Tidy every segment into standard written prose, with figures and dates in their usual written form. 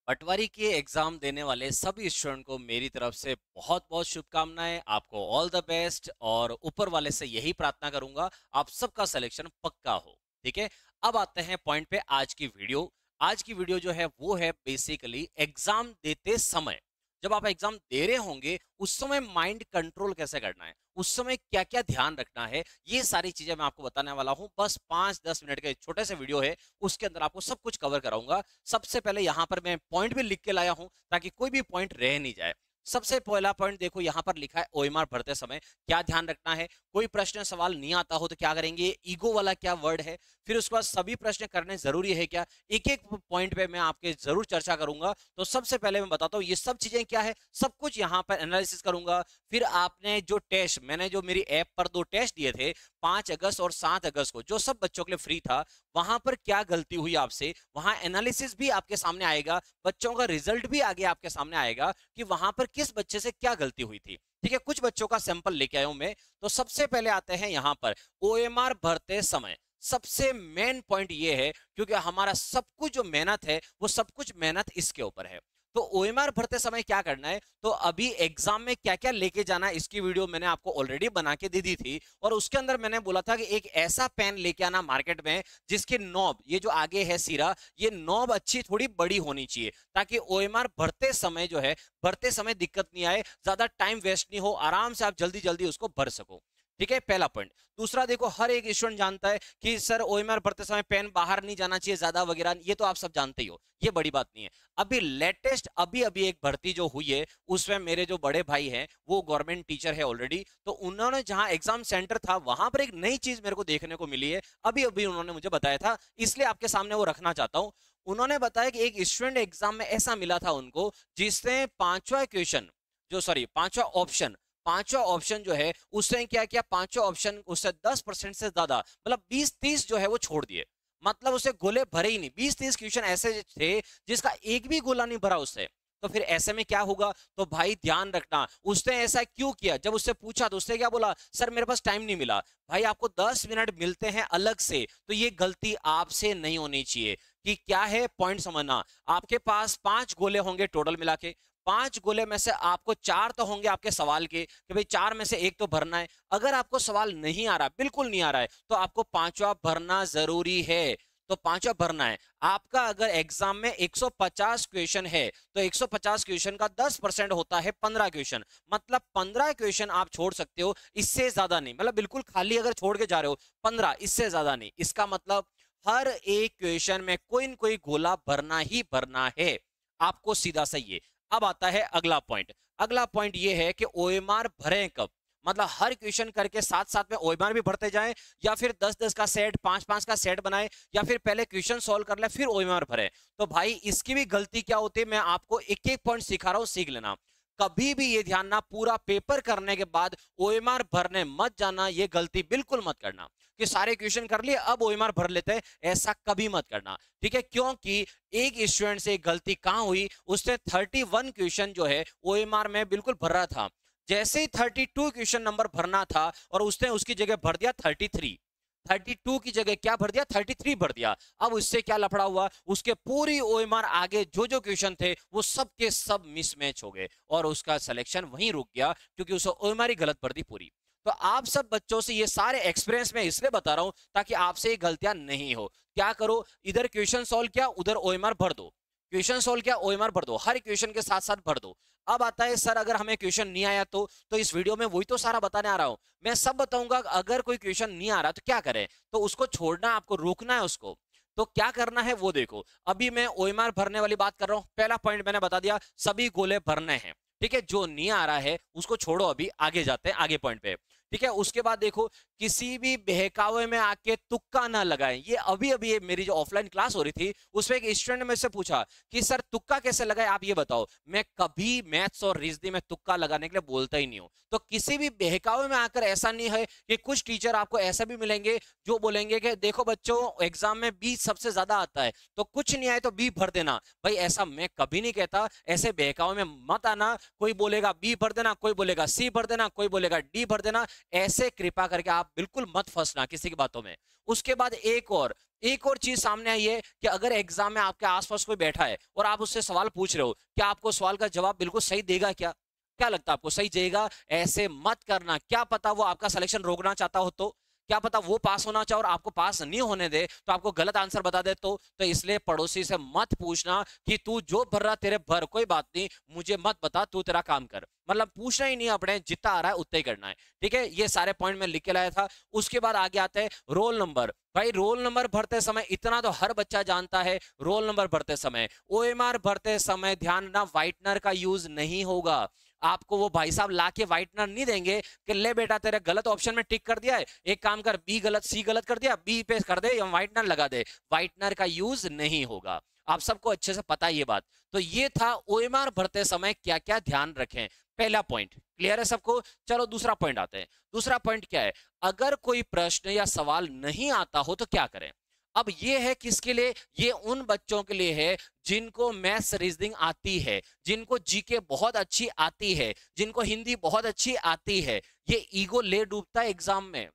पटवारी के एग्जाम देने वाले सभी स्टूडेंट को मेरी तरफ से बहुत बहुत शुभकामनाएं। आपको ऑल द बेस्ट और ऊपर वाले से यही प्रार्थना करूंगा आप सबका सिलेक्शन पक्का हो। ठीक है, अब आते हैं पॉइंट पे। आज की वीडियो जो है वो है बेसिकली एग्जाम देते समय। जब आप एग्जाम दे रहे होंगे उस समय माइंड कंट्रोल कैसे करना है, उस समय क्या क्या ध्यान रखना है, ये सारी चीजें मैं आपको बताने वाला हूं। बस 5-10 मिनट के छोटे से वीडियो है, उसके अंदर आपको सब कुछ कवर कराऊंगा। सबसे पहले यहां पर मैं पॉइंट भी लिख के लाया हूं ताकि कोई भी पॉइंट रह नहीं जाए। सबसे पहला पॉइंट देखो, यहां पर लिखा है ओएमआर भरते समय क्या ध्यान रखना है। कोई प्रश्न सवाल नहीं आता हो तो क्या करेंगे, ईगो वाला क्या वर्ड है, फिर उसके बाद सभी प्रश्न करने जरूरी है क्या, एक एक पॉइंट पे मैं आपके जरूर चर्चा करूंगा। तो सबसे पहले मैं बताता हूँ ये सब चीजें क्या है, सब कुछ यहाँ पर एनालिसिस करूंगा। फिर आपने जो टेस्ट, मैंने जो मेरी ऐप पर 2 टेस्ट दिए थे 5 अगस्त और 7 अगस्त को, जो सब बच्चों के लिए फ्री था, वहां पर क्या गलती हुई आपसे, वहां एनालिसिस भी आपके सामने आएगा, बच्चों का रिजल्ट भी आगे आपके सामने आएगा कि वहां पर किस बच्चे से क्या गलती हुई थी। ठीक है, कुछ बच्चों का सैंपल लेके आया हूं मैं। तो सबसे पहले आते हैं यहां पर ओएमआर भरते समय। सबसे मेन पॉइंट ये है क्योंकि हमारा सब कुछ जो मेहनत है वो सब कुछ मेहनत इसके ऊपर है। तो ओएमआर भरते समय क्या करना है, तो अभी एग्जाम में क्या क्या लेके जाना है इसकी वीडियो मैंने आपको ऑलरेडी बना के दे दी थी। और उसके अंदर मैंने बोला था कि एक ऐसा पेन लेके आना मार्केट में जिसकी नॉब, ये जो आगे है सिरा, ये नॉब अच्छी थोड़ी बड़ी होनी चाहिए ताकि ओएमआर भरते समय जो है, भरते समय दिक्कत नहीं आए, ज्यादा टाइम वेस्ट नहीं हो, आराम से आप जल्दी जल्दी उसको भर सको। ठीक है, पहला पॉइंट। दूसरा देखो, हर एक स्टूडेंट जानता है कि सर ओएमआर भरते समय पेन बाहर नहीं जाना चाहिए ज्यादा वगैरह, ये तो आप सब जानते ही हो, ये बड़ी बात नहीं है। अभी लेटेस्ट अभी अभी एक भर्ती जो हुई है उसमें मेरे जो बड़े भाई हैं वो गवर्नमेंट टीचर है ऑलरेडी, तो उन्होंने जहां एग्जाम सेंटर था वहां पर एक नई चीज मेरे को देखने को मिली है, अभी अभी उन्होंने मुझे बताया था, इसलिए आपके सामने वो रखना चाहता हूं। उन्होंने बताया कि एक स्टूडेंट एग्जाम में ऐसा मिला था उनको जिसने पांचवा क्वेश्चन, जो सॉरी पांचवा ऑप्शन, पांचवा ऑप्शन जो है उसने क्या किया, पांचवा ऑप्शन उससे 10% से ज्यादा मतलब 20-30 जो है वो छोड़ दिए। मतलब उसे गोले भरे ही नहीं, 20-30 क्वेश्चन ऐसे थे जिसका एक भी गोला नहीं भरा उससे। तो फिर ऐसे में क्या होगा, तो भाई ध्यान रखना उसने ऐसा क्यों किया। जब उससे पूछा तो उसने क्या बोला, सर मेरे पास टाइम नहीं मिला। भाई आपको 10 मिनट मिलते हैं अलग से, तो ये गलती आपसे नहीं होनी चाहिए। कि क्या है पॉइंट समझना, आपके पास 5 गोले होंगे टोटल मिला के, 5 गोले में से आपको 4 तो होंगे आपके सवाल के कि भाई 4 में से एक तो भरना है। अगर आपको सवाल नहीं आ रहा, बिल्कुल नहीं आ रहा है, तो आपको पांचवा भरना जरूरी है। तो पांचवा भरना है आपका। अगर एग्जाम में 150 क्वेश्चन है तो 150 क्वेश्चन का 10% होता है 15 क्वेश्चन, मतलब 15 क्वेश्चन आप छोड़ सकते हो, इससे ज्यादा नहीं। मतलब बिल्कुल खाली अगर छोड़ के जा रहे हो 15, इससे ज्यादा नहीं। इसका मतलब हर एक क्वेश्चन में कोई न कोई गोला भरना ही भरना है आपको, सीधा सही है। अब आता है अगला पॉइंट। अगला पॉइंट ये है कि ओएमआर भरें कब, मतलब हर क्वेश्चन करके साथ साथ में ओएमआर भी भरते जाएं, या फिर 10-10 का सेट, 5-5 का सेट बनाए, या फिर पहले क्वेश्चन सॉल्व कर ले फिर ओएमआर भरे। तो भाई इसकी भी गलती क्या होती है, मैं आपको एक एक पॉइंट सिखा रहा हूं, सीख लेना। कभी भी ये ध्यान ना, पूरा पेपर करने के बाद ओएमआर भरने मत जाना, ये गलती बिल्कुल मत करना कि सारे क्वेश्चन कर लिए अब ओएमआर भर लेते हैं, ऐसा कभी मत करना। ठीक है, क्योंकि एक स्टूडेंट से गलती कहां हुई, उसने 31 क्वेश्चन जो है ओएमआर में बिल्कुल भर रहा था, जैसे ही 32 क्वेश्चन नंबर भरना था और उसने उसकी जगह भर दिया 33, 32 की जगह क्या भर दिया, 33 भर दिया। अब उससे क्या लफड़ा हुआ, उसके पूरी ओएमआर आगे जो जो क्वेश्चन थे वो सब के सब मिसमैच हो गए और उसका सिलेक्शन वहीं रुक गया क्योंकि उसे ओएमआर ही गलत भर दी पूरी। तो आप सब बच्चों से ये सारे एक्सपीरियंस में इसलिए बता रहा हूं ताकि आपसे ये गलतियां नहीं हो। क्या करो, इधर क्वेश्चन सॉल्व किया उधर ओएमआर भर दो, क्वेश्चन सॉल्व किया ओएमआर भर दो, हर क्वेश्चन के साथ साथ भर दो। अब आता है सर अगर हमें क्वेश्चन नहीं आया तो इस वीडियो में वही तो सारा बताने आ रहा हूं, मैं सब बताऊंगा। अगर कोई क्वेश्चन नहीं आ रहा तो क्या करें, तो उसको छोड़ना, आपको रोकना है उसको। तो क्या करना है वो देखो, अभी मैं ओएमआर भरने वाली बात कर रहा हूं। पहला पॉइंट मैंने बता दिया, सभी गोले भरने हैं। ठीक है, जो नहीं आ रहा है उसको छोड़ो, अभी आगे जाते हैं आगे पॉइंट पे। ठीक है, उसके बाद देखो, किसी भी बहकावे में आके तुक्का ना लगाएं। ये अभी अभी ये मेरी जो ऑफलाइन क्लास हो रही थी उसमें एक स्टूडेंट ने मुझसे पूछा कि सर तुक्का कैसे लगाए आप ये बताओ। मैं कभी मैथ्स और रीजनिंग में तुक्का लगाने के लिए बोलता ही नहीं हूं। तो किसी भी बहकावे में आकर ऐसा नहीं है कि कुछ टीचर आपको ऐसा भी मिलेंगे जो बोलेंगे कि देखो बच्चों एग्जाम में बी सबसे ज्यादा आता है तो कुछ नहीं आए तो बी भर देना। भाई ऐसा मैं कभी नहीं कहता, ऐसे बहकावे में मत आना। कोई बोलेगा बी भर देना, कोई बोलेगा सी भर देना, कोई बोलेगा डी भर देना, ऐसे कृपा करके आप आप बिल्कुल मत फंसना किसी की बातों में। उसके बाद एक और चीज सामने आई है कि अगर एग्जाम में आपके आसपास कोई बैठा है और आप उससे सवाल पूछ रहे हो, क्या आपको सवाल का जवाब बिल्कुल सही देगा? क्या लगता है आपको, सही देगा? ऐसे मत करना, क्या पता वो आपका सिलेक्शन रोकना चाहता हो, तो क्या पता वो पास होना चाहे और आपको पास नहीं होने दे, तो आपको गलत आंसर बता दे, तो इसलिए पड़ोसी से मत पूछना कि तू जो भर रहा तेरे भर, कोई बात नहीं, मुझे मत बता, तू तेरा काम कर। मतलब पूछना ही नहीं, अपने जितना आ रहा है उतना ही करना है। ठीक है, ये सारे पॉइंट मैं लिख के लाया था। उसके बाद आगे आते हैं रोल नंबर। भाई रोल नंबर भरते समय इतना तो हर बच्चा जानता है, रोल नंबर भरते समय, ओएमआर भरते समय ध्यान ना, व्हाइटनर का यूज नहीं होगा। आपको वो भाई साहब लाके व्हाइटनर नहीं देंगे कि ले बेटा तेरे गलत ऑप्शन में टिक कर दिया है, एक काम कर, बी गलत सी गलत कर दिया, बी पे कर दे या व्हाइटनर लगा दे। व्हाइटनर का यूज नहीं होगा, आप सबको अच्छे से पता है ये बात। तो ये था ओएमआर भरते समय क्या क्या ध्यान रखें, पहला पॉइंट। क्लियर है सबको? चलो दूसरा पॉइंट आते हैं। दूसरा पॉइंट क्या है, अगर कोई प्रश्न या सवाल नहीं आता हो तो क्या करें? अब ये है किसके लिए? ये उन बच्चों के लिए है जिनको मैथ्स रीजनिंग आती है, जिनको जीके बहुत अच्छी आती है, जिनको हिंदी बहुत अच्छी आती है। ये ईगो ले डूबता है एग्जाम में।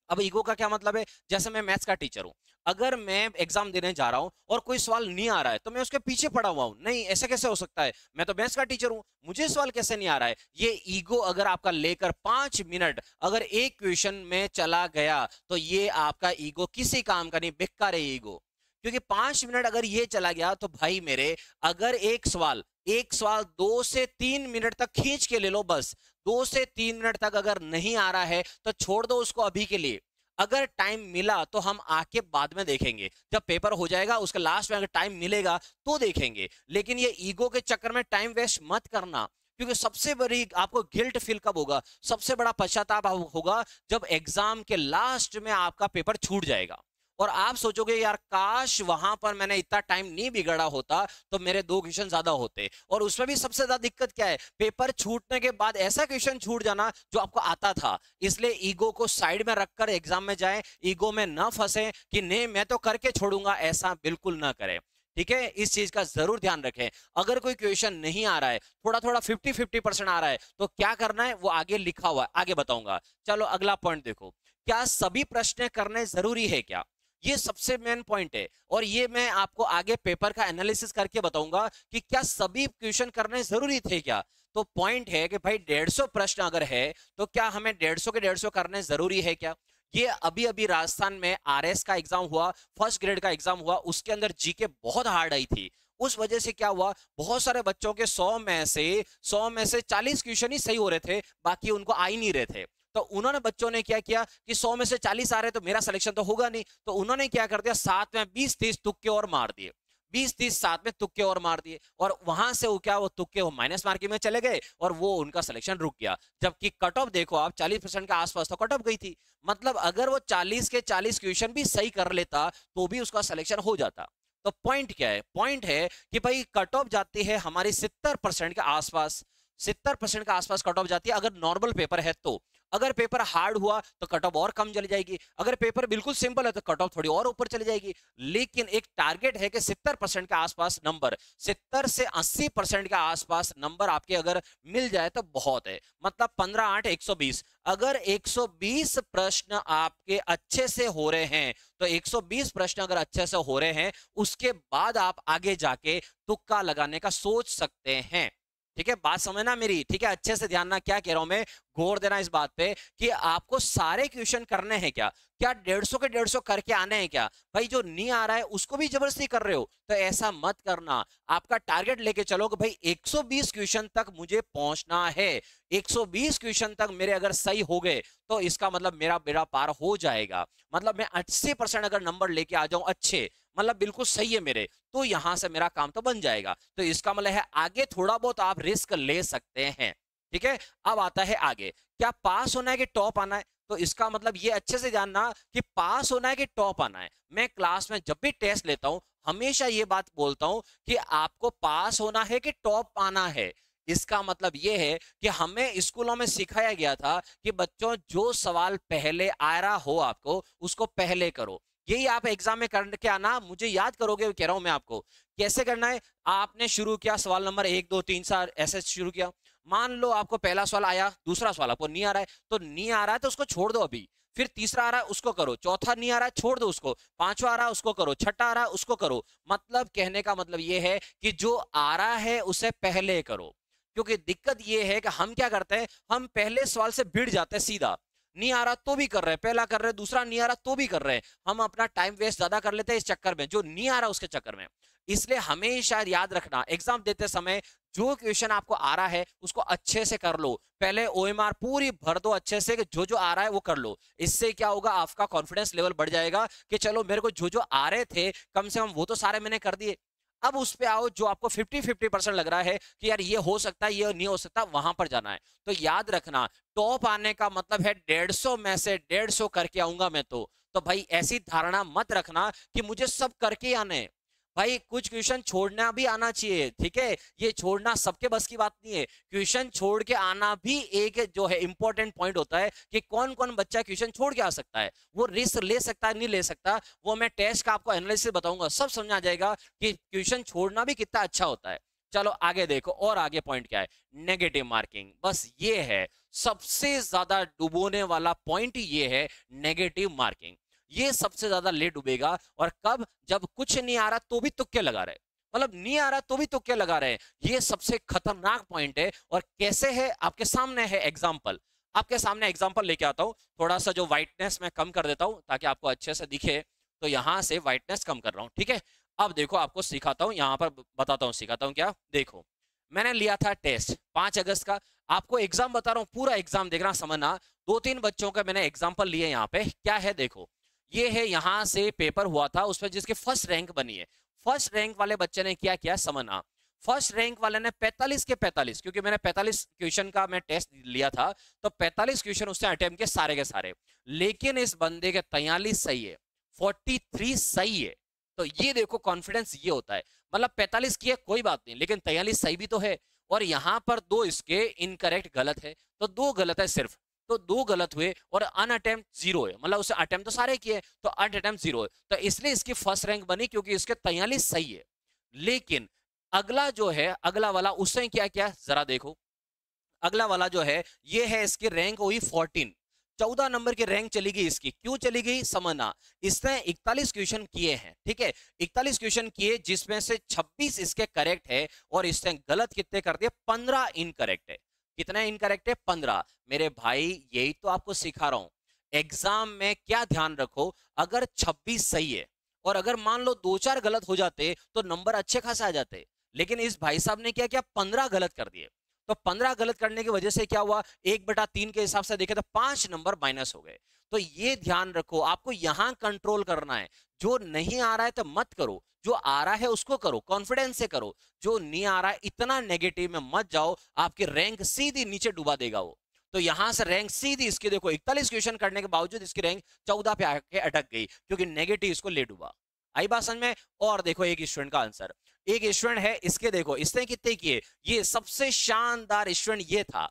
अब ईगो का क्या मतलब है? जैसे मैं मैथ्स का टीचर हूं, अगर मैं एग्जाम देने जा रहा हूं और कोई सवाल नहीं आ रहा है तो मैं उसके पीछे पड़ा हुआ हूं, नहीं ऐसा कैसे हो सकता है, मैं तो मैथ्स का टीचर हूं, मुझे सवाल कैसे नहीं आ रहा है? ये ईगो अगर आपका लेकर 5 मिनट अगर एक क्वेश्चन में चला गया तो ये आपका ईगो किसी काम का नहीं, बेकार है ईगो। क्योंकि 5 मिनट अगर ये चला गया तो भाई मेरे, अगर एक सवाल 2 से 3 मिनट तक खींच के ले लो, बस 2 से 3 मिनट तक अगर नहीं आ रहा है तो छोड़ दो उसको अभी के लिए। अगर टाइम मिला तो हम आके बाद में देखेंगे, जब पेपर हो जाएगा उसके लास्ट में अगर टाइम मिलेगा तो देखेंगे। लेकिन ये ईगो के चक्कर में टाइम वेस्ट मत करना, क्योंकि सबसे बड़ी आपको गिल्ट फील कब होगा, सबसे बड़ा पश्चाताप होगा जब एग्जाम के लास्ट में आपका पेपर छूट जाएगा और आप सोचोगे यार काश वहां पर मैंने इतना टाइम नहीं बिगड़ा होता तो मेरे 2 क्वेश्चन ज्यादा होते। और उसमें भी सबसे ज्यादा दिक्कत क्या है, पेपर छूटने के बाद ऐसा क्वेश्चन छूट जाना जो आपको आता था। इसलिए ईगो को साइड में रखकर एग्जाम में जाएं, ईगो में ना फंसे कि नहीं मैं तो करके छोड़ूंगा, ऐसा बिल्कुल ना करें। ठीक है, इस चीज का जरूर ध्यान रखें। अगर कोई क्वेश्चन नहीं आ रहा है, थोड़ा थोड़ा 50-50% आ रहा है, तो क्या करना है वो आगे लिखा हुआ है, आगे बताऊंगा। चलो अगला पॉइंट देखो, क्या सभी प्रश्न करने जरूरी है क्या? ये सबसे मेन पॉइंट है और ये मैं आपको आगे पेपर का एनालिसिस करके बताऊंगा कि क्या सभी क्वेश्चन करने जरूरी थे क्या। तो पॉइंट है कि भाई 150 प्रश्न अगर है तो क्या हमें 150 के 150 करने जरूरी है क्या? ये अभी अभी राजस्थान में आरएस का एग्जाम हुआ, फर्स्ट ग्रेड का एग्जाम हुआ, उसके अंदर जीके बहुत हार्ड आई थी। उस वजह से क्या हुआ, बहुत सारे बच्चों के 100 में से 40 क्वेश्चन ही सही हो रहे थे, बाकी उनको आ ही नहीं रहे थे। तो उन्होंने बच्चों ने क्या किया कि 100 में से 40 आ रहे तो मेरा सिलेक्शन तो होगा नहीं, तो उन्होंने क्या कर दिया, साथ में 20-30 तुक्के और मार दिए, 20-30 साथ में तुक्के और मार दिए, और वहां से वो क्या, वो तुक्के वो माइनस मार्किंग में चले गए और वो उनका सिलेक्शन रुक गया। जबकि कट ऑफ देखो आप 40% के आसपास तो कट ऑफ गई थी, मतलब अगर वो 40 के 40 क्वेश्चन भी सही कर लेता तो भी उसका सिलेक्शन हो जाता। तो पॉइंट क्या है, पॉइंट है कि भाई कट ऑफ जाती है हमारी 70% के आसपास, 70% के आसपास कट ऑफ जाती है अगर नॉर्मल पेपर है तो। अगर पेपर हार्ड हुआ तो कट ऑफ और कम चली जाएगी, अगर पेपर बिल्कुल सिंपल है तो कट ऑफ थोड़ी और ऊपर चली जाएगी। लेकिन एक टारगेट है कि 70% के आसपास नंबर, 70 से 80% के आसपास नंबर आपके अगर मिल जाए तो बहुत है, मतलब 15-8 120। अगर 120 प्रश्न आपके अच्छे से हो रहे हैं तो 120 प्रश्न अगर अच्छे से हो रहे हैं उसके बाद आप आगे जाके तुक्का लगाने का सोच सकते हैं। ठीक है, बात समझना मेरी, ठीक है, अच्छे से ध्यान ना, क्या कह रहा हूं मैं, गौर देना इस बात पे कि आपको सारे क्वेश्चन करने हैं क्या, क्या 150 के 150 करके आने हैं क्या? भाई जो नहीं आ रहा है उसको भी जबरदस्ती कर रहे हो तो ऐसा मत करना। आपका टारगेट लेके चलो कि भाई 120 क्वेश्चन तक मुझे पहुंचना है, 120 क्वेश्चन तक मेरे अगर सही हो गए तो इसका मतलब मेरा बेड़ा पार हो जाएगा, मतलब मैं 80% अगर नंबर लेके आ जाऊं अच्छे, मतलब बिल्कुल सही है मेरे, तो यहां से मेरा काम तो बन जाएगा। तो इसका मतलब है आगे थोड़ा बहुत आप रिस्क ले सकते हैं। ठीक है, अब आता है आगे, क्या पास होना है कि टॉप आना है? तो इसका मतलब ये अच्छे से जानना कि पास होना है कि टॉप आना है। मैं क्लास में जब भी टेस्ट लेता हूं हमेशा ये बात बोलता हूं कि आपको पास होना है कि टॉप आना है। इसका मतलब यह है कि हमें स्कूलों में सिखाया गया था कि बच्चों जो सवाल पहले आ रहा हो आपको उसको पहले करो, यही आप एग्जाम में करके आना, मुझे याद करोगे, कह रहा हूं मैं आपको कैसे करना है। आपने शुरू किया सवाल नंबर 1 2 3 4 ऐसे शुरू किया, मान लो आपको पहला सवाल आया, दूसरा सवाल आपको नहीं आ रहा है, तो नहीं आ रहा है तो उसको छोड़ दो अभी, फिर तीसरा आ रहा है उसको करो, चौथा नहीं आ रहा है छोड़ दो उसको, पांचवा आ रहा है उसको करो, छठा आ रहा है उसको करो। मतलब कहने का मतलब ये है कि जो आ रहा है उसे पहले करो। क्योंकि दिक्कत ये है कि हम क्या करते हैं, हम पहले सवाल से भिड़ जाते हैं सीधा, नहीं आ रहा तो भी कर रहे हैं, पहला कर रहे हैं, दूसरा नहीं आ रहा तो भी कर रहे हैं, हम अपना टाइम वेस्ट ज्यादा कर लेते हैं इस चक्कर में, जो नहीं आ रहा उसके चक्कर में। इसलिए हमेशा याद रखना, एग्जाम देते समय जो क्वेश्चन आपको आ रहा है उसको अच्छे से कर लो, पहले ओएमआर पूरी भर दो अच्छे से कि जो जो आ रहा है वो कर लो। इससे क्या होगा, आपका कॉन्फिडेंस लेवल बढ़ जाएगा कि चलो मेरे को जो जो आ रहे थे कम से कम वो तो सारे मैंने कर दिए। अब उस पे आओ जो आपको 50-50% लग रहा है कि यार ये हो सकता है ये नहीं हो सकता, वहां पर जाना है। तो याद रखना, टॉप आने का मतलब है 150 में से 150 करके आऊंगा मैं तो भाई ऐसी धारणा मत रखना कि मुझे सब करके आने हैं। भाई कुछ क्वेश्चन छोड़ना भी आना चाहिए, ठीक है, ये छोड़ना सबके बस की बात नहीं है। क्वेश्चन छोड़ के आना भी एक जो है इंपॉर्टेंट पॉइंट होता है कि कौन कौन बच्चा क्वेश्चन छोड़ के आ सकता है, वो रिस्क ले सकता है नहीं ले सकता, वो मैं टेस्ट का आपको एनालिसिस बताऊंगा, सब समझ आ जाएगा कि क्वेश्चन छोड़ना भी कितना अच्छा होता है। चलो आगे देखो, और आगे पॉइंट क्या है, नेगेटिव मार्किंग। बस ये है सबसे ज्यादा डुबोने वाला पॉइंट, ये है नेगेटिव मार्किंग। ये सबसे ज्यादा ले डूबेगा। और कब, जब कुछ नहीं आ रहा तो भी तुक्के लगा रहे, मतलब नहीं आ रहा तो भी तुक्के लगा रहे हैं, ये सबसे खतरनाक पॉइंट है। और कैसे है, आपके सामने है एग्जाम्पल, आपके सामने एग्जाम्पल लेके आता हूं। थोड़ा सा जो व्हाइटनेस मैं कम कर देता हूं ताकि आपको अच्छे से दिखे, तो यहां से व्हाइटनेस कम कर रहा हूं, ठीक है। अब देखो आपको सिखाता हूं, यहां पर बताता हूं, सिखाता हूं क्या। देखो मैंने लिया था टेस्ट 5 अगस्त का, आपको एग्जाम बता रहा हूं, पूरा एग्जाम देखना समझना। 2-3 बच्चों का मैंने एग्जाम्पल लिए, यहाँ पे क्या है देखो, ये है यहां से पेपर हुआ था उसमें जिसकी फर्स्ट रैंक बनी है। फर्स्ट रैंक वाले बच्चे ने क्या किया समझना, फर्स्ट रैंक वाले ने 45 के 45, क्योंकि मैंने 45 क्वेश्चन का मैं टेस्ट लिया था, तो 45 क्वेश्चन उसने अटेम्प्ट किए सारे के सारे। लेकिन इस बंदे के 43 सही है, 43 सही है। तो ये देखो कॉन्फिडेंस ये होता है, मतलब 45 किए कोई बात नहीं, लेकिन 43 सही भी तो है। और यहां पर 2 इसके इनकरेक्ट गलत है, तो 2 गलत है सिर्फ, तो 2 गलत हुए और अनअटेम्प्ट 0 है, मतलब उसे अटेम्प्ट तो सारे किए, तो अनअटेम्प्ट 0 है, तो इसलिए इसकी फर्स्ट रैंक बनी क्योंकि इसके 43 सही है। लेकिन अगला जो है, अगला वाला उसने क्या किया जरा देखो, अगला वाला जो है ये है इसकी रैंक हुई 14, 14 नंबर की रैंक चली गई इसकी। क्यों चली गई समझना, इसने 41 क्वेश्चन किए हैं, ठीक है, 41 क्वेश्चन किए जिसमें से 26 इसके करेक्ट है, और इसने गलत कितने कर दिए, 15 इनकरेक्ट है। कितने इनकरेक्ट है, 15। मेरे भाई यही तो आपको सिखा रहा हूं, एग्जाम में क्या ध्यान रखो, अगर 26 सही है और अगर मान लो 2-4 गलत हो जाते तो नंबर अच्छे खासे आ जाते, लेकिन इस भाई साहब ने क्या किया, 15 गलत कर दिए। तो 15 गलत करने की वजह से क्या हुआ, 1/3 के हिसाब से देखे तो 5 नंबर माइनस हो गए। तो ये ध्यान रखो, आपको यहां कंट्रोल करना है, जो नहीं आ रहा है तो मत करो, जो आ रहा है उसको करो, कॉन्फिडेंस से करो। जो नहीं आ रहा है इतना नेगेटिव में मत जाओ, आपकी रैंक सीधी नीचे डुबा देगा वो। तो यहां से रैंक सीधी इसकी देखो, 41 क्वेश्चन करने के बावजूद इसकी रैंक 14 पे आके अटक गई, क्योंकि नेगेटिव इसको ले डुबा। आई बात समझ में। और देखो एक स्टूडेंट का आंसर, एक स्टूडेंट है इसके देखो इसने कितने किए, ये सबसे शानदार स्टूडेंट ये था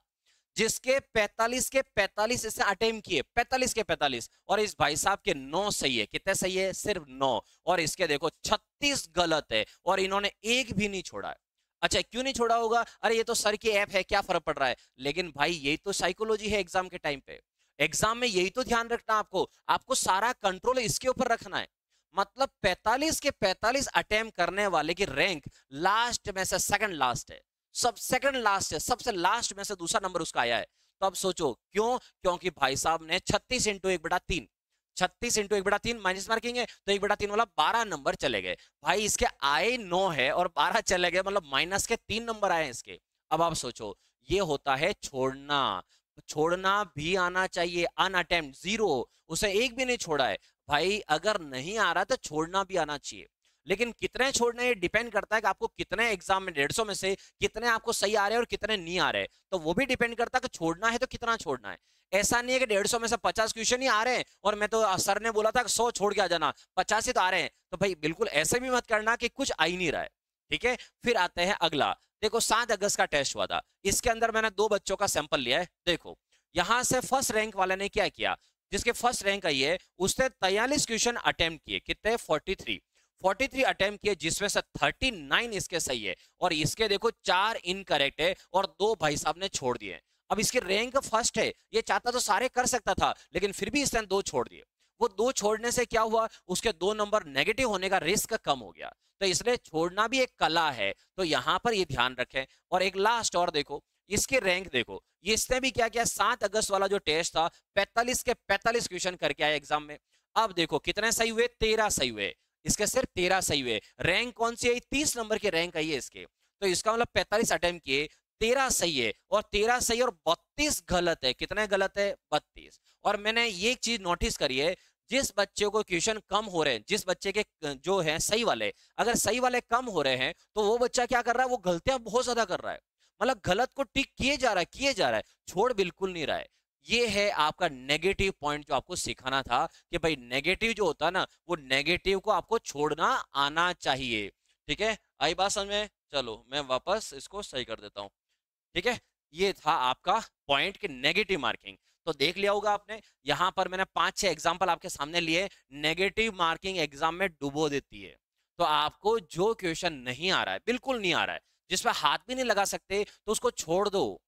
जिसके 45 के 45 इसने अटेम्प्ट किए, 45 के 45, और इस भाई साहब के 9 सही है। कितने सही है, सिर्फ 9। और इसके देखो 36 गलत है, और इन्होंने एक भी नहीं छोड़ा है। अच्छा क्यों नहीं छोड़ा होगा, अरे ये तो सर की ऐप है क्या फर्क पड़ रहा है, लेकिन भाई यही तो साइकोलॉजी है एग्जाम के टाइम पे। एग्जाम में यही तो ध्यान रखना, आपको आपको सारा कंट्रोल इसके ऊपर रखना है। मतलब 45 के 45 अटेम्प्ट करने वाले की रैंक लास्ट में से सेकंड लास्ट है, सब सेकंड लास्ट है, सबसे लास्ट में से दूसरा नंबर उसका आया है। तो अब सोचो क्यों, क्योंकि भाई साहब ने 36 इंटू 1/3, 36 इंटू 1/3 माइनस मार्किंग है, तो 1/3 वाला 12 नंबर चले गए। भाई इसके आए 9 है और 12 चले गए, मतलब माइनस के 3 नंबर आए इसके। अब आप सोचो, ये होता है छोड़ना, छोड़ना भी आना चाहिए, अनअटेम्प्ट 0, उसे एक भी नहीं छोड़ा है। भाई अगर नहीं आ रहा तो छोड़ना भी आना चाहिए, लेकिन कितने छोड़ने ये डिपेंड करता है कि आपको कितने एग्जाम में 150 में से कितने आपको सही आ रहे हैं और कितने नहीं आ रहे, तो वो भी डिपेंड करता है कि छोड़ना है तो कितना छोड़ना है। ऐसा नहीं है कि 150 में से 50 क्वेश्चन ही आ रहे हैं और मैं तो सर ने बोला था कि 100 छोड़ के आ जाना, 50 ही तो आ रहे हैं, तो भाई बिल्कुल ऐसे भी मत करना कि कुछ आ ही नहीं रहा है, ठीक है। फिर आते हैं अगला, देखो 7 अगस्त का टेस्ट हुआ था, इसके अंदर मैंने 2 बच्चों का सैंपल लिया है। देखो यहां से फर्स्ट रैंक वाले ने क्या किया, जिसके फर्स्ट रैंक आई है उसने 43 क्वेश्चन अटेम्प्ट किए, कितने 43 अटेम्प्ट किए, जिसमें से 39 इसके सही है, और इसके देखो 4 इनकरेक्ट है और 2 भाई साहब ने छोड़ दिए। अब इसकी रैंक फर्स्ट है, ये चाहता तो सारे कर सकता था, लेकिन फिर भी इसने 2 छोड़ दिए। वो 2 छोड़ने से क्या हुआ, उसके 2 नंबर नेगेटिव होने का रिस्क कम हो गया। तो इसलिए छोड़ना भी एक कला है, तो यहां पर ये ध्यान रखें। और एक लास्ट और देखो, इसकी रैंक देखो, ये इसने भी क्या किया, 7 अगस्त वाला जो टेस्ट था 45 के 45 क्वेश्चन करके आया एग्जाम में। अब देखो कितने सही हुए, 13 सही हुए, इसके सिर्फ 13 सही हुए। रैंक कौन सी आई, 30 नंबर की रैंक आई है इसके। तो इसका मतलब 45 अटेम्प्ट किए, 13 सही है, और 13 सही और 32 गलत है। कितने गलत है, 32। और मैंने ये चीज नोटिस करी है, जिस बच्चे को क्वेश्चन कम हो रहे हैं, जिस बच्चे के जो है सही वाले, अगर सही वाले कम हो रहे हैं, तो वो बच्चा क्या कर रहा है, वो गलतियां बहुत ज्यादा कर रहा है। मतलब गलत को टिक किए जा रहा है, किए जा रहा है, छोड़ बिल्कुल नहीं रहा है। ये है आपका नेगेटिव पॉइंट जो आपको सिखाना था, कि भाई नेगेटिव जो होता है ना, वो नेगेटिव को आपको छोड़ना आना चाहिए। ठीक है, आई बात समझ में? चलो मैं वापस इसको सही कर देता हूँ। ठीक है, ये था आपका पॉइंट कि नेगेटिव मार्किंग। तो देख लिया होगा आपने, यहां पर मैंने 5-6 एग्जांपल आपके सामने लिए। नेगेटिव मार्किंग एग्जाम में डुबो देती है। तो आपको जो क्वेश्चन नहीं आ रहा है, बिल्कुल नहीं आ रहा है, जिसमें हाथ भी नहीं लगा सकते, तो उसको छोड़ दो,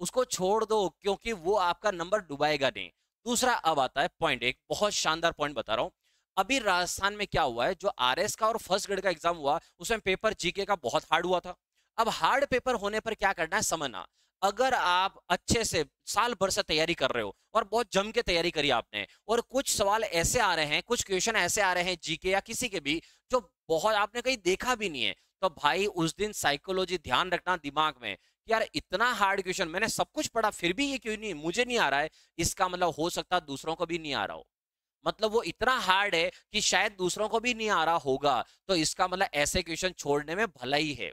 उसको छोड़ दो, क्योंकि वो आपका नंबर डुबाएगा नहीं। दूसरा अब आता है पॉइंट, एक बहुत शानदार पॉइंट बता रहा हूं। अभी राजस्थान में क्या हुआ है, जो आरएस का और फर्स्ट ग्रेड का एग्जाम हुआ, उसमें पेपर जीके का बहुत हार्ड हुआ था। अब हार्ड पेपर होने पर क्या करना है, समझना। अगर आप अच्छे से साल भर से तैयारी कर रहे हो, और बहुत जम के तैयारी करी आपने, और कुछ सवाल ऐसे आ रहे हैं, कुछ क्वेश्चन ऐसे आ रहे हैं जीके या किसी के भी, जो बहुत आपने कहीं देखा भी नहीं है, तो भाई उस दिन साइकोलॉजी ध्यान रखना दिमाग में, कि यार इतना हार्ड क्वेश्चन, मैंने सब कुछ पढ़ा फिर भी ये क्यों नहीं, मुझे नहीं आ रहा है। इसका मतलब हो सकता है दूसरों को भी नहीं आ रहा हो, मतलब वो इतना हार्ड है कि शायद दूसरों को भी नहीं आ रहा होगा। तो इसका मतलब ऐसे क्वेश्चन छोड़ने में भलाई है।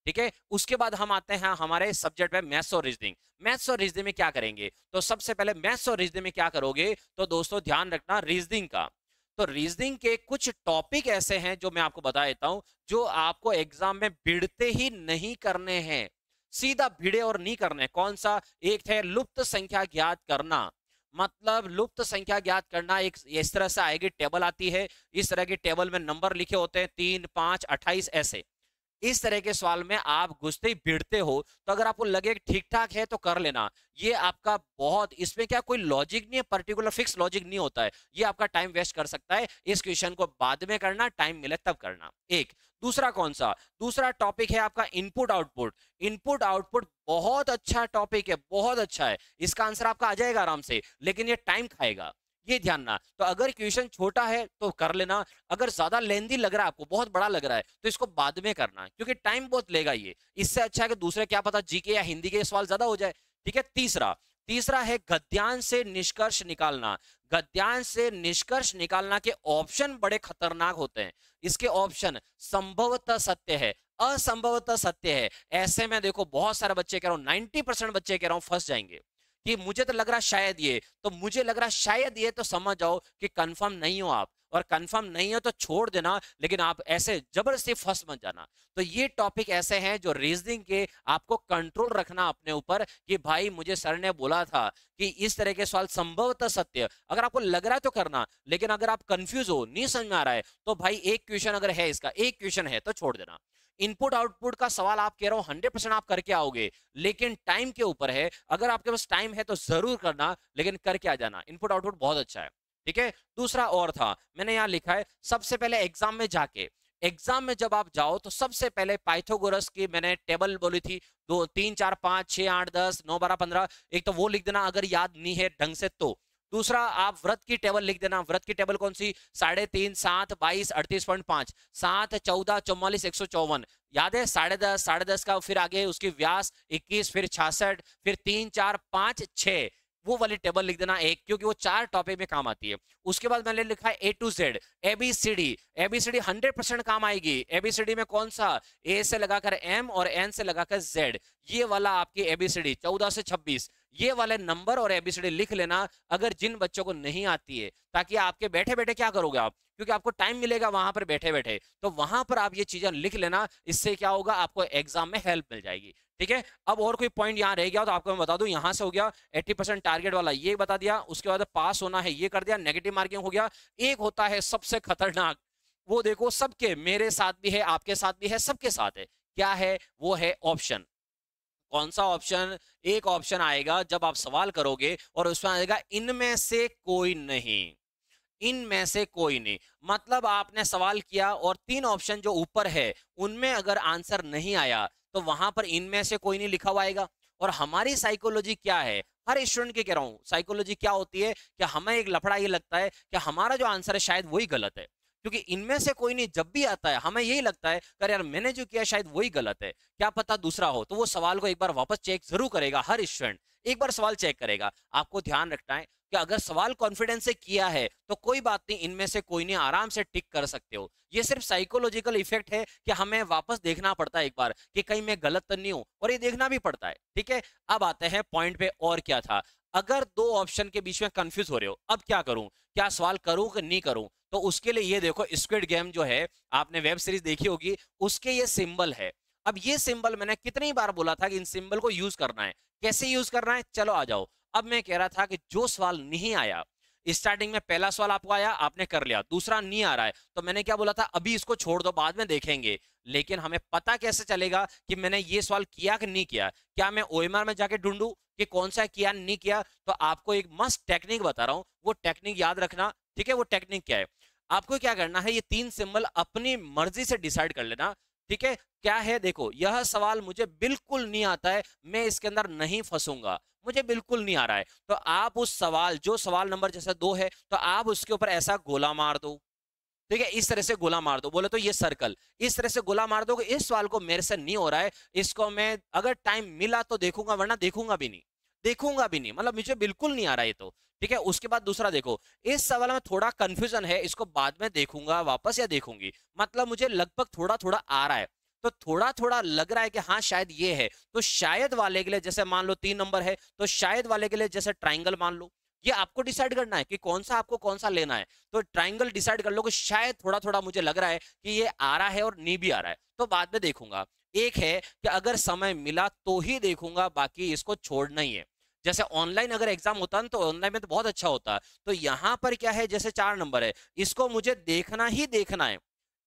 ठीक है, उसके बाद हम आते हैं हमारे सब्जेक्ट में मैथ्स और रीजनिंग। मैथ्स और रीजनिंग में क्या करेंगे, तो सबसे पहले मैथ्स और रीजनिंग में क्या करोगे, तो दोस्तों ध्यान रखना रीजनिंग का। तो रीजनिंग के कुछ टॉपिक ऐसे हैं जो मैं आपको बता देता हूं, जो आपको एग्जाम में भिड़ते ही नहीं करने हैं, सीधा भिड़े और नहीं करने। कौन सा, एक है लुप्त संख्या ज्ञात करना। मतलब लुप्त संख्या ज्ञात करना, एक इस तरह से आएगी, टेबल आती है, इस तरह की टेबल में नंबर लिखे होते हैं 3, 5, 28 ऐसे। इस तरह के सवाल में आप घुसते ही भिड़ते हो, तो अगर आपको लगे ठीक ठाक है तो कर लेना। ये आपका बहुत, इसमें क्या कोई लॉजिक नहीं है, पर्टिकुलर फिक्स लॉजिक नहीं होता है, ये आपका टाइम वेस्ट कर सकता है। इस क्वेश्चन को बाद में करना, टाइम मिले तब करना। एक दूसरा कौन सा, दूसरा टॉपिक है आपका इनपुट आउटपुट। इनपुट आउटपुट बहुत अच्छा टॉपिक है, बहुत अच्छा है, इसका आंसर आपका आ जाएगा आराम से, लेकिन ये टाइम खाएगा, ये ध्यान ना। तो अगर क्वेश्चन छोटा है तो कर लेना, अगर ज्यादा लेंदी लग रहा है आपको, बहुत बड़ा लग रहा है, तो इसको बाद में करना, क्योंकि टाइम बहुत लेगा ये। इससे अच्छा है कि दूसरे क्या पता जीके या हिंदी के सवाल ज्यादा हो जाए। ठीक है, तीसरा तीसरा है गद्यांश से निष्कर्ष निकालना। गद्यांश से निष्कर्ष निकालना के ऑप्शन बड़े खतरनाक होते हैं। इसके ऑप्शन संभवतः सत्य है, असंभवतः सत्य है। ऐसे में देखो बहुत सारे बच्चे कह रहा हूं, 90% बच्चे कह रहा हूं फंस जाएंगे कि मुझे तो लग रहा शायद ये, तो मुझे लग रहा शायद ये, तो समझ जाओ कि कंफर्म नहीं हो आप, और कंफर्म नहीं हो तो छोड़ देना, लेकिन आप ऐसे जबरदस्ती फंस मत जाना। तो ये टॉपिक ऐसे हैं जो रीजनिंग के आपको कंट्रोल रखना अपने ऊपर, कि भाई मुझे सर ने बोला था कि इस तरह के सवाल संभवतः सत्य, अगर आपको लग रहा है तो करना, लेकिन अगर आप कंफ्यूज हो, नहीं समझ में आ रहा है, तो भाई एक क्वेश्चन अगर है, इसका एक क्वेश्चन है तो छोड़ देना। इनपुट आउटपुट का सवाल आप कह रहा हूं 100% आप करके आओगे, लेकिन टाइम के ऊपर है। अगर आपके पास टाइम है तो जरूर करना, लेकिन करके आ जाना। इनपुट आउटपुट बहुत अच्छा है। ठीक है, दूसरा और था, मैंने यहां लिखा है, सबसे पहले एग्जाम में जाके, एग्जाम में जब आप जाओ तो सबसे पहले पाइथागोरस की मैंने टेबल बोली थी, 2, 3, 4, 5, 6, 8, 10, 9, 12, 15, एक तो वो लिख देना अगर याद नहीं है ढंग से तो। दूसरा आप व्रत की टेबल लिख देना। व्रत की टेबल कौन सी, 3.5, 7, 22, 38.5, 7, 14, 44, 154, याद है, 10.5, 10.5 का, फिर आगे उसकी व्यास 21, फिर 66, फिर 3, 4, 5, 6, वो वाली टेबल लिख देना एक, क्योंकि वो 4 टॉपिक में काम आती है। उसके बाद मैंने लिखा है A to Z, ABCD। ABCD 100% काम आएगी। ABCD में कौन सा, A से लगाकर M और N से लगाकर Z, ये वाला आपकी ABCD 14 से 26, ये वाले नंबर और ABCD लिख लेना, अगर जिन बच्चों को नहीं आती है, ताकि आपके बैठे बैठे क्या करोगे आप, क्योंकि आपको टाइम मिलेगा वहां पर बैठे बैठे, तो वहां पर आप ये चीजें लिख लेना। इससे क्या होगा, आपको एग्जाम में हेल्प मिल जाएगी। ठीक है, अब और कोई पॉइंट यहाँ रह गया तो आपको मैं बता दूं, यहां से हो गया 80% टारगेट वाला, ये बता दिया। उसके बाद पास होना है ये कर दिया, नेगेटिव मार्किंग हो गया। एक होता है सबसे खतरनाक, वो देखो सबके, मेरे साथ भी है, आपके साथ भी है, सबके साथ है, क्या है वो, है ऑप्शन। कौन सा ऑप्शन? एक ऑप्शन आएगा जब आप सवाल करोगे और उसमें आएगा इनमें से कोई नहीं, इनमें से कोई नहीं। मतलब आपने सवाल किया और 3 ऑप्शन जो ऊपर है उनमें अगर आंसर नहीं आया तो वहां पर इनमें से कोई नहीं लिखा हुआ आएगा। और हमारी साइकोलॉजी क्या है, हर स्टूडेंट की कह रहा हूं, साइकोलॉजी क्या होती है कि हमें एक लफड़ा ये लगता है कि हमारा जो आंसर है शायद वही गलत है, क्योंकि इनमें से कोई नहीं जब भी आता है हमें यही लगता है कि यार मैंने जो किया शायद वही गलत है, क्या पता दूसरा हो। तो वो सवाल को एक बार वापस चेक जरूर करेगा, हर स्टूडेंट एक बार सवाल चेक करेगा। आपको ध्यान रखना है कि अगर सवाल कॉन्फिडेंस से किया है तो कोई बात नहीं, इनमें से कोई नहीं, आराम से टिक कर सकते हो। ये सिर्फ साइकोलॉजिकल इफेक्ट है कि हमें वापस देखना पड़ता है एक बार कि कहीं मैं गलत तो नहीं हूं, और ये देखना भी पड़ता है। ठीक है, अब आते हैं पॉइंट पे, और क्या था। अगर दो ऑप्शन के बीच में कंफ्यूज हो रहे हो, अब क्या करूं, क्या सवाल करूं कि नहीं करूं, तो उसके लिए ये देखो, स्क्विड गेम जो है आपने वेब सीरीज देखी होगी, उसके ये सिंबल है। अब ये सिंबल मैंने कितनी बार बोला था कि इन सिंबल को यूज करना है, कैसे यूज करना है, चलो आ जाओ। अब मैं कह रहा था कि जो सवाल नहीं आया, स्टार्टिंग में पहला सवाल आपको आया, आपने कर लिया, दूसरा नहीं आ रहा है, तो मैंने क्या बोला था, अभी इसको छोड़ दो, बाद में देखेंगे। लेकिन हमें पता कैसे चलेगा कि मैंने ये सवाल किया कि नहीं किया? क्या मैं ओएमआर में जाके ढूंढूं कि कौन सा किया नहीं किया? तो आपको एक मस्त टेक्निक बता रहा हूं, वो टेक्निक याद रखना। ठीक है, वो टेक्निक क्या है, आपको क्या करना है, ये 3 सिंबल अपनी मर्जी से डिसाइड कर लेना। ठीक है, क्या है, देखो, यह सवाल मुझे बिल्कुल नहीं आता है, मैं इसके अंदर नहीं फंसूंगा, मुझे बिल्कुल नहीं आ रहा है, तो आप उस सवाल, जो सवाल नंबर जैसे 2 है, तो आप उसके ऊपर ऐसा गोला मार दो। ठीक है, इस तरह से गोला मार दो, बोले तो ये सर्कल, इस तरह से गोला मार दो कि इस सवाल को मेरे से नहीं हो रहा है, इसको मैं अगर टाइम मिला तो देखूंगा, वरना देखूंगा भी नहीं, देखूंगा भी नहीं, मतलब मुझे बिल्कुल नहीं आ रहा है ये तो। ठीक है, उसके बाद दूसरा देखो, इस सवाल में थोड़ा कंफ्यूजन है, इसको बाद में देखूंगा वापस या देखूंगी, मतलब मुझे लगभग थोड़ा थोड़ा आ रहा है, तो थोड़ा थोड़ा लग रहा है कि हाँ शायद ये है, तो शायद वाले के लिए, जैसे मान लो 3 नंबर है, तो शायद वाले के लिए जैसे ट्राइंगल मान लो। ये आपको डिसाइड करना है कि कौन सा आपको कौन सा लेना है, तो ट्राइंगल डिसाइड कर लो कि शायद थोड़ा थोड़ा मुझे लग रहा है कि ये आ रहा है और नहीं भी आ रहा है, तो बाद में देखूंगा। एक है कि अगर समय मिला तो ही देखूंगा, बाकी इसको छोड़ना ही है। जैसे ऑनलाइन अगर एग्जाम होता ना, तो ऑनलाइन में तो बहुत अच्छा होता, तो यहां पर क्या है, जैसे 4 नंबर है, इसको मुझे देखना ही देखना है,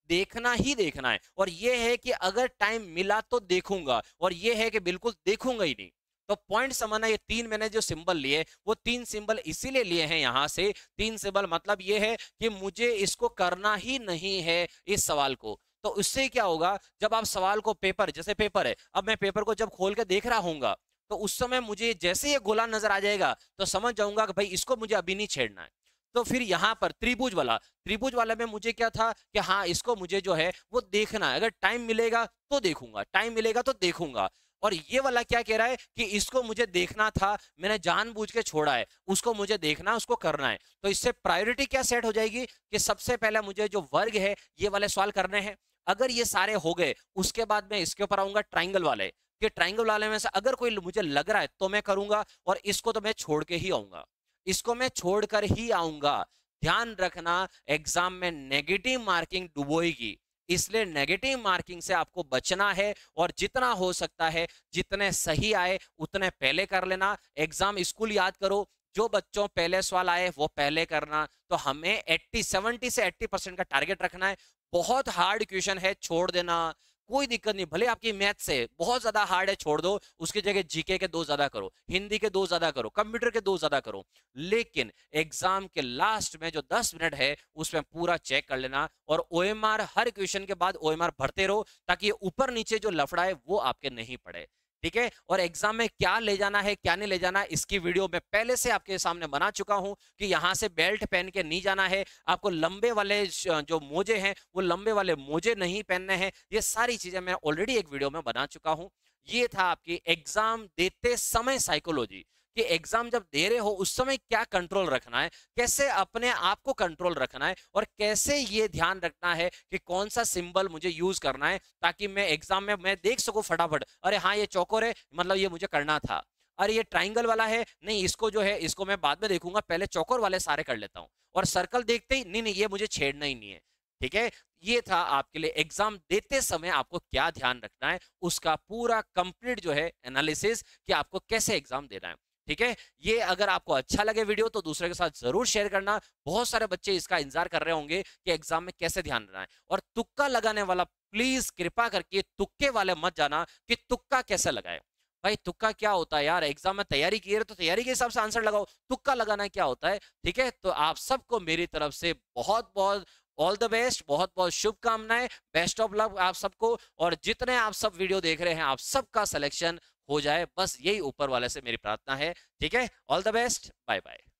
देखना ही देखना है, और ये है कि अगर टाइम मिला तो देखूंगा, और ये है कि बिल्कुल देखूंगा ही नहीं। तो पॉइंट समझना, ये 3 मैंने जो सिंबल लिए, वो 3 सिंबल इसीलिए लिए हैं यहां से, 3 सिंबल, मतलब ये है कि मुझे इसको करना ही नहीं है इस सवाल को। तो उससे क्या होगा, जब आप सवाल को, पेपर, जैसे पेपर है, अब मैं पेपर को जब खोल के देख रहा हूंगा, तो उस समय मुझे जैसे ये गोला नजर आ जाएगा, तो समझ जाऊंगा कि भाई इसको मुझे अभी नहीं छेड़ना है। तो फिर यहाँ पर त्रिभुज वाला में मुझे क्या था कि हाँ इसको मुझे जो है वो देखना है, अगर टाइम मिलेगा तो देखूंगा, टाइम मिलेगा तो देखूंगा। और ये वाला क्या कह रहा है कि इसको मुझे देखना था, मैंने जानबूझ के छोड़ा है, उसको मुझे देखना, उसको करना है। तो इससे प्रायोरिटी क्या सेट हो जाएगी कि सबसे पहले मुझे जो वर्ग है ये वाले सवाल करने हैं। अगर ये सारे हो गए, उसके बाद मैं इसके ऊपर आऊंगा ट्राइंगल वाले, कि ट्राइंगल वाले में से अगर कोई मुझे लग रहा है तो मैं करूंगा, और इसको तो मैं छोड़ के ही आऊंगा, इसको मैं छोड़कर ही आऊंगा। ध्यान रखना, एग्जाम में नेगेटिव मार्किंग डुबोएगी, इसलिए नेगेटिव मार्किंग से आपको बचना है, और जितना हो सकता है, जितने सही आए उतने पहले कर लेना। एग्जाम स्कूल याद करो, जो बच्चों पहले सवाल आए वो पहले करना। तो हमें 70 से 80% का टारगेट रखना है। बहुत हार्ड क्वेश्चन है, छोड़ देना, कोई दिक्कत नहीं, भले आपकी मैथ से बहुत ज्यादा हार्ड है, छोड़ दो, उसकी जगह जीके के 2 ज्यादा करो, हिंदी के 2 ज्यादा करो, कंप्यूटर के 2 ज्यादा करो, लेकिन एग्जाम के लास्ट में जो 10 मिनट है उसमें पूरा चेक कर लेना, और ओएमआर, हर क्वेश्चन के बाद ओएमआर भरते रहो, ताकि ऊपर नीचे जो लफड़ा है वो आपके नहीं पड़े। ठीक है, और एग्जाम में क्या ले जाना है क्या नहीं ले जाना है, इसकी वीडियो मैं पहले से आपके सामने बना चुका हूं, कि यहां से बेल्ट पहन के नहीं जाना है, आपको लंबे वाले जो मोजे हैं वो लंबे वाले मोजे नहीं पहनने हैं, ये सारी चीजें मैं ऑलरेडी एक वीडियो में बना चुका हूं। ये था आपकी एग्जाम देते समय साइकोलॉजी, कि एग्जाम जब दे रहे हो उस समय क्या कंट्रोल रखना है, कैसे अपने आप को कंट्रोल रखना है, और कैसे ये ध्यान रखना है कि कौन सा सिंबल मुझे यूज करना है, ताकि मैं एग्जाम में मैं देख सकूं फटाफट, अरे हाँ ये चौकोर है, मतलब ये मुझे करना था, अरे ये ट्राइंगल वाला है, नहीं इसको जो है इसको मैं बाद में देखूंगा, पहले चौकोर वाले सारे कर लेता हूं, और सर्कल देखते ही नहीं नहीं ये मुझे छेड़ना ही नहीं है। ठीक है, ये था आपके लिए एग्जाम देते समय आपको क्या ध्यान रखना है, उसका पूरा कंप्लीट जो है एनालिसिस, कि आपको कैसे एग्जाम देना है। ठीक है, ये अगर आपको अच्छा लगे वीडियो तो दूसरे के साथ जरूर शेयर करना, बहुत सारे बच्चे इसका इंतजार कर रहे होंगे कि एग्जाम में कैसे ध्यान रखना है। और तुक्का लगाने वाला प्लीज कृपा करके तुक्के वाले मत जाना कि तुक्का कैसे लगाए, भाई तुक्का क्या होता है यार, एग्जाम में तैयारी की है तो तैयारी के हिसाब से आंसर लगाओ, तुक्का लगाना क्या होता है, ठीक है। तो आप सबको मेरी तरफ से बहुत बहुत ऑल द बेस्ट, बहुत बहुत शुभकामनाएं, बेस्ट ऑफ लक आप सबको। और जितने आप सब वीडियो देख रहे हैं, आप सबका सिलेक्शन हो जाए, बस यही ऊपर वाले से मेरी प्रार्थना है, ठीक है। All the best, bye bye.